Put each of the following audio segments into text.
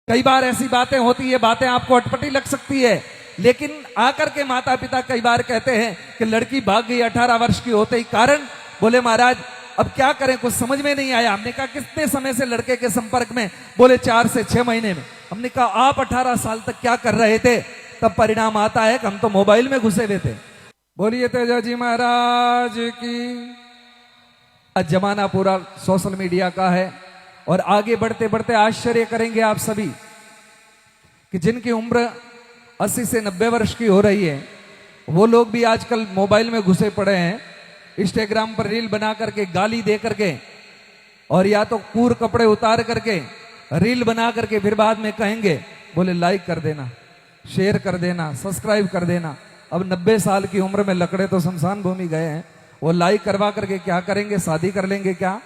कई बार ऐसी बातें होती है, बातें आपको अटपटी लग सकती है, लेकिन आकर के माता पिता कई बार कहते हैं कि लड़की भाग गई 18 वर्ष की होते ही। कारण बोले महाराज अब क्या करें, कुछ समझ में नहीं आया। हमने कहा कितने समय से लड़के के संपर्क में? बोले 4 से 6 महीने में। हमने कहा आप 18 साल तक क्या कर रहे थे? तब परिणाम आता है कि हम तो मोबाइल में घुसे हुए थे। बोलिए तेजा जी महाराज की। आज जमाना पूरा सोशल मीडिया का है और आगे बढ़ते बढ़ते आश्चर्य करेंगे आप सभी कि जिनकी उम्र 80 से 90 वर्ष की हो रही है वो लोग भी आजकल मोबाइल में घुसे पड़े हैं। इंस्टाग्राम पर रील बना करके, गाली दे करके और या तो पूरे कपड़े उतार करके रील बना करके फिर बाद में कहेंगे बोले लाइक कर देना, शेयर कर देना, सब्सक्राइब कर देना। अब 90 साल की उम्र में लकड़े तो शमशान भूमि गए हैं, वो लाइक करवा करके क्या करेंगे? शादी कर लेंगे क्या?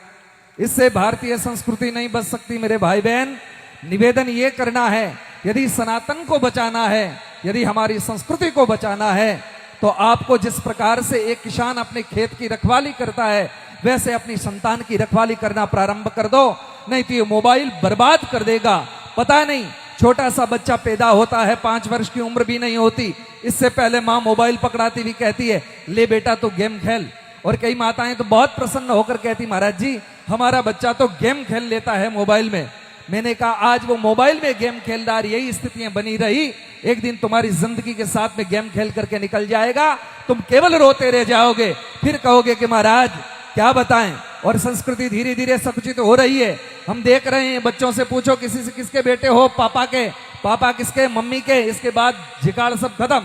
इससे भारतीय संस्कृति नहीं बच सकती मेरे भाई बहन। निवेदन ये करना है, यदि सनातन को बचाना है, यदि हमारी संस्कृति को बचाना है, तो आपको जिस प्रकार से एक किसान अपने खेत की रखवाली करता है वैसे अपनी संतान की रखवाली करना प्रारंभ कर दो, नहीं तो ये मोबाइल बर्बाद कर देगा। पता नहीं, छोटा सा बच्चा पैदा होता है, 5 वर्ष की उम्र भी नहीं होती, इससे पहले माँ मोबाइल पकड़ाती हुई कहती है ले बेटा तू गेम खेल। और कई माताएं तो बहुत प्रसन्न होकर कहती महाराज जी हमारा बच्चा तो गेम खेल लेता है मोबाइल में। मैंने कहा आज वो मोबाइल में गेम खेल रहा, यही स्थितियां बनी रही, एक दिन तुम्हारी जिंदगी के साथ में गेम खेल करके निकल जाएगा, तुम केवल रोते रह जाओगे, फिर कहोगे कि महाराज क्या बताएं। और संस्कृति धीरे धीरे संकुचित हो रही है। हम देख रहे हैं, बच्चों से पूछो किसी से किसके बेटे हो? पापा के। पापा किसके? मम्मी के। इसके बाद झिकाड़ सब खत्म।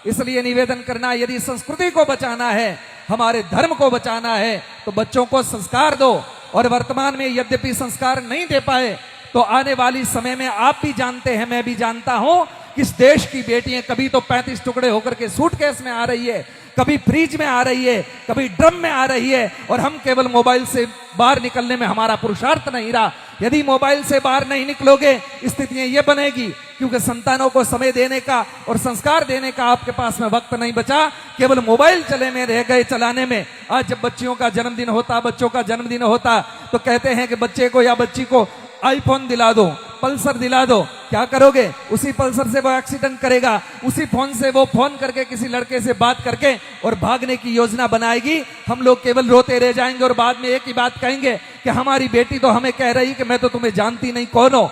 इसलिए निवेदन करना, यदि संस्कृति को बचाना है, हमारे धर्म को बचाना है, तो बच्चों को संस्कार दो। और वर्तमान में यद्यपि संस्कार नहीं दे पाए तो आने वाली समय में आप भी जानते हैं, मैं भी जानता हूं कि इस देश की बेटियां कभी तो 35 टुकड़े होकर के सूटकेस में आ रही है, कभी फ्रिज में आ रही है, कभी ड्रम में आ रही है, और हम केवल मोबाइल से बाहर निकलने में हमारा पुरुषार्थ नहीं रहा। यदि मोबाइल से बाहर नहीं निकलोगे स्थितियां ये बनेगी, क्योंकि संतानों को समय देने का और संस्कार देने का आपके पास में वक्त नहीं बचा, केवल मोबाइल चले में रह गए चलाने में। आज जब बच्चियों का जन्मदिन होता, बच्चों का जन्मदिन होता, तो कहते हैं कि बच्चे को या बच्ची को आईफोन दिला दो, पल्सर दिला दो। क्या करोगे? उसी पल्सर से वो एक्सीडेंट करेगा, उसी फोन से वो फोन करके किसी लड़के से बात करके और भागने की योजना बनाएगी। हम लोग केवल रोते रह जाएंगे और बाद में एक ही बात कहेंगे कि हमारी बेटी तो हमें कह रही कि मैं तो तुम्हें जानती नहीं, कौन हो?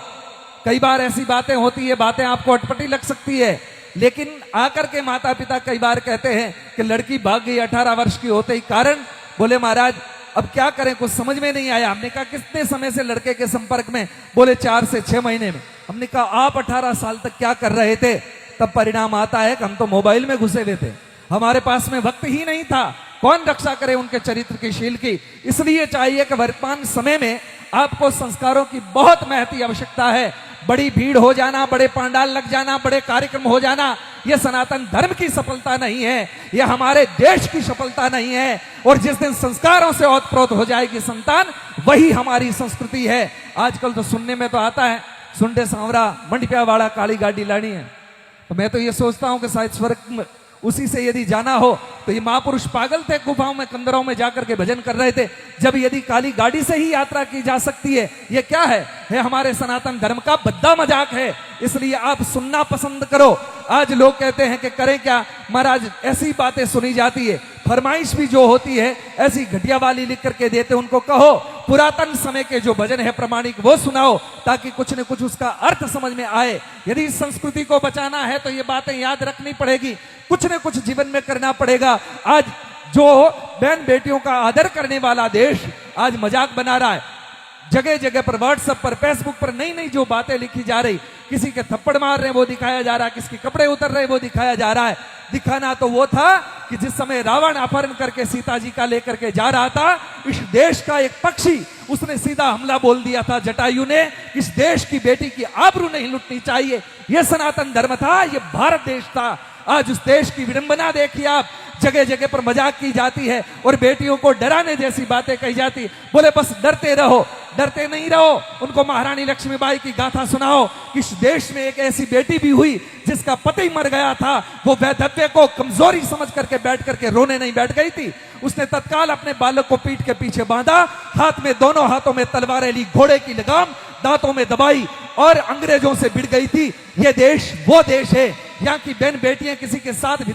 कई बार ऐसी बातें होती है, बातें आपको अटपटी लग सकती है, लेकिन आकर के माता पिता कई बार कहते हैं कि लड़की भाग गई 18 वर्ष की होते ही। कारण बोले महाराज अब क्या करें, कुछ समझ में नहीं आया। हमने कहा कितने समय से लड़के के संपर्क में? बोले 4 से 6 महीने में। हमने कहा आप 18 साल तक क्या कर रहे थे? तब परिणाम आता है कि हम तो मोबाइल में घुसे हुए थे, हमारे पास में वक्त ही नहीं था। कौन रक्षा करे उनके चरित्र की, शील की? इसलिए चाहिए कि वर्तमान समय में आपको संस्कारों की बहुत महती आवश्यकता है। बड़ी भीड़ हो जाना, बड़े पंडाल लग जाना, बड़े कार्यक्रम हो जाना, यह सनातन धर्म की सफलता नहीं है, यह हमारे देश की सफलता नहीं है। और जिस दिन संस्कारों से ओतप्रोत हो जाएगी संतान, वही हमारी संस्कृति है। आजकल तो सुनने में तो आता है सुंडे सांवरा मंडपिया वाला काली गाड़ी लानी है, तो मैं तो ये सोचता हूं कि शायद स्वर्ग में उसी से यदि जाना हो तो ये महापुरुष पागल थे, गुफाओं में कंदरों में जाकर के भजन कर रहे थे, जब यदि काली गाड़ी से ही यात्रा की जा सकती है। ये क्या है? हमारे सनातन धर्म का भद्दा मजाक है। इसलिए आप सुनना पसंद करो। आज लोग कहते हैं कि करें क्या महाराज, ऐसी बातें सुनी जाती है, फरमाइश भी जो होती है ऐसी घटिया वाली लिख करके देते, उनको कहो पुरातन समय के जो भजन है प्रमाणिक वो सुनाओ, ताकि कुछ न कुछ उसका अर्थ समझ में आए। यदि संस्कृति को बचाना है तो ये बातें याद रखनी पड़ेगी, कुछ न कुछ जीवन में करना पड़ेगा। आज जो बहन बेटियों का आदर करने वाला देश आज मजाक बना रहा है। जगह जगह पर, व्हाट्सएप पर, फेसबुक पर नई नई जो बातें लिखी जा रही, किसी के थप्पड़ मार रहे हैं वो दिखाया जा रहा है, किसके कपड़े उतर रहे हैं वो दिखाया जा रहा है। दिखाना तो वो था कि जिस समय रावण अपहरण करके सीता जी का लेकर के जा रहा था, इस देश का एक पक्षी उसने सीधा हमला बोल दिया था जटायु ने, इस देश की बेटी की आबरू नहीं लुटनी चाहिए। यह सनातन धर्म था, यह भारत देश था। आज उस देश की विडंबना देखिए आप, जगह जगह पर मजाक की जाती है और बेटियों को डराने जैसी बातें कही जाती। बोले बस डरते रहो, डरते नहीं रहो। उनको महारानी लक्ष्मीबाई की गाथा सुनाओ, इस देश में एक ऐसी बेटी भी हुई जिसका पति मर गया था, वो वैधव्य को कमजोरी समझ करके बैठ करके रोने नहीं बैठ गई थी। उसने तत्काल अपने बालक को पीठ के पीछे बांधा, हाथ में, दोनों हाथों में तलवारें ली, घोड़े की लगाम दांतों में दबाई और अंग्रेजों से भिड़ गई थी। ये देश वो देश है, यहाँ की बहन बेटियां किसी के साथ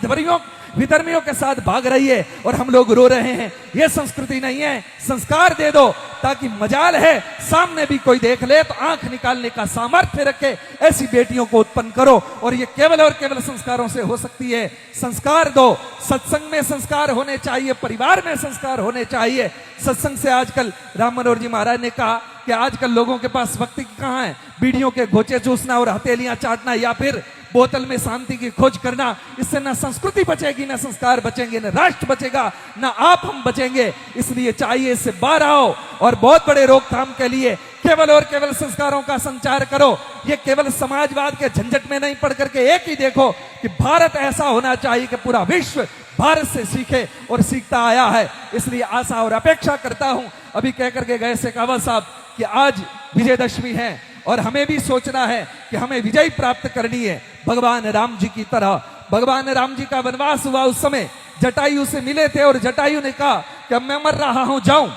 विधर्मियों के साथ भाग रही है और हम लोग रो रहे हैं। ये संस्कृति नहीं है। संस्कार दे दो ताकि मजाल है सामने भी कोई देख ले तो आंख निकालने का सामर्थ्य रखे, ऐसी बेटियों को उत्पन्न करो और ये केवल और केवल संस्कारों से हो सकती है। संस्कार दो, सत्संग में संस्कार होने चाहिए, परिवार में संस्कार होने चाहिए। सत्संग से आजकल राम मनोहर जी महाराज ने कहा कि आजकल लोगों के पास वक्त कहाँ है, बीड़ियों के गोचे चूसना और हथेलियां चाटना या फिर बोतल में शांति की खोज करना। इससे ना संस्कृति बचेगी, ना संस्कार बचेंगे, ना राष्ट्र बचेगा, ना आप हम बचेंगे। इसलिए चाहिए इससे बाहर आओ और बहुत बड़े रोकथाम के लिए केवल और केवल संस्कारों का संचार करो। ये केवल समाजवाद के झंझट में नहीं पड़ करके एक ही देखो कि भारत ऐसा होना चाहिए कि पूरा विश्व भारत से सीखे और सीखता आया है। इसलिए आशा और अपेक्षा करता हूं, अभी कह करके गए शेखावत साहब कि आज विजयदशमी है और हमें भी सोचना है कि हमें विजय प्राप्त करनी है भगवान राम जी की तरह। भगवान राम जी का वनवास हुआ उस समय जटायु से मिले थे और जटायु ने कहा कि अब मैं मर रहा हूं, जाऊं।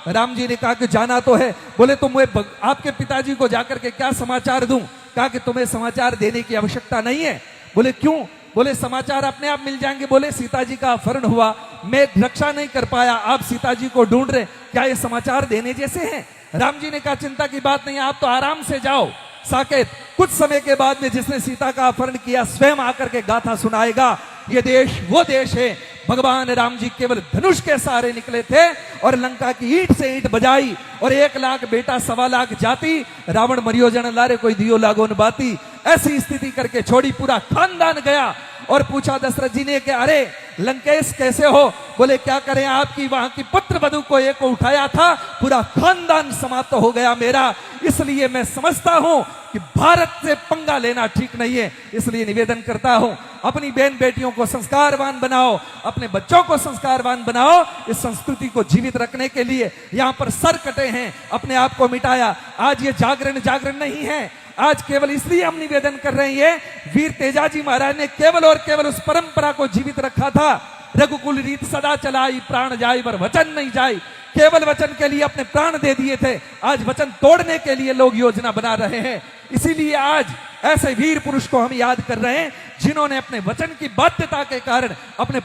राम जी ने कहा कि जाना तो है। बोले तो मैं आपके पिताजी को जाकर के क्या समाचार दूं? कहा कि तुम्हें समाचार देने की आवश्यकता नहीं है। बोले क्यों? बोले समाचार अपने आप मिल जाएंगे। बोले सीता जी का अपहरण हुआ, मैं रक्षा नहीं कर पाया, आप सीता जी को ढूंढ रहे, क्या ये समाचार देने जैसे हैं? राम जी ने कहा चिंता की बात नहीं, आप तो आराम से जाओ। साकेत कुछ समय के बाद में जिसने सीता का अपहरण किया स्वयं आकर के गाथा सुनाएगा। ये देश वो देश है, भगवान राम जी केवल धनुष के सहारे निकले थे और लंका की ईंट से ईंट बजाई और 1 लाख बेटा 1.25 लाख जाति, रावण मरियो जन लारे कोई दियो लागो न बाती। ऐसी स्थिति करके छोड़ी, पूरा खानदान गया और पूछा दशरथ जी ने कि अरे लंकेश कैसे हो? बोले क्या करें, आपकी वहां की पुत्र वधु को एक को उठाया था, पूरा खानदान समाप्त हो गया मेरा। इसलिए मैं समझता हूं कि भारत से पंगा लेना ठीक नहीं है। इसलिए निवेदन करता हूं, अपनी बहन बेटियों को संस्कारवान बनाओ, अपने बच्चों को संस्कारवान बनाओ। इस संस्कृति को जीवित रखने के लिए यहाँ पर सर कटे हैं, अपने आप को मिटाया। आज ये जागरण नहीं है, आज केवल इसलिए हम निवेदन कर रहे हैं, वीर तेजाजी महाराज ने केवल और केवल उस परंपरा को जीवित रखा था। रघुकुल रीत सदा चलाई, प्राण जाई पर वचन नहीं जाई। केवल वचन के लिए अपने प्राण दे दिए थे, आज वचन तोड़ने के लिए लोग योजना बना रहे हैं। इसीलिए आज ऐसे वीर पुरुष को हम याद कर रहे हैं जिन्होंने अपने वचन की बाध्यता के कारण अपने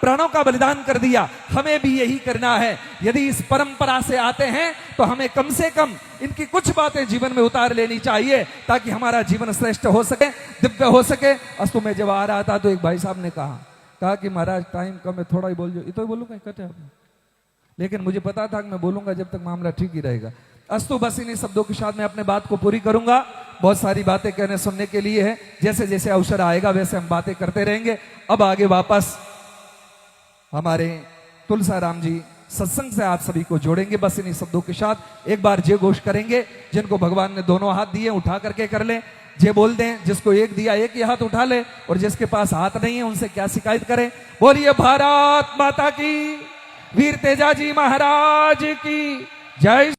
प्राणों का बलिदान कर दिया। हमें भी यही करना है। यदि इस परंपरा से आते हैं तो हमें कम से कम इनकी कुछ बातें जीवन में उतार लेनी चाहिए ताकि हमारा जीवन श्रेष्ठ हो सके, दिव्य हो सके। अस्तु में जब आ रहा था तो एक भाई साहब ने कहा कि महाराज टाइम कम है, थोड़ा ही बोल जो। तो बोलूंगा कटे आपने, लेकिन मुझे पता था कि मैं बोलूंगा जब तक मामला ठीक ही रहेगा। अस्तु बस इन्हीं शब्दों के साथ मैं अपने बात को पूरी करूंगा। बहुत सारी बातें कहने सुनने के लिए है, जैसे जैसे अवसर आएगा वैसे हम बातें करते रहेंगे। अब आगे वापस हमारे तुलसाराम जी सत्संग से आप सभी को जोड़ेंगे। बस इन्हीं शब्दों के साथ एक बार जय घोष करेंगे। जिनको भगवान ने दोनों हाथ दिए उठा करके कर ले, जय बोल दें। जिसको एक दिया एक ही हाथ उठा ले, और जिसके पास हाथ नहीं है उनसे क्या शिकायत करें। बोलिए भारत माता की, वीर तेजाजी महाराज की जय।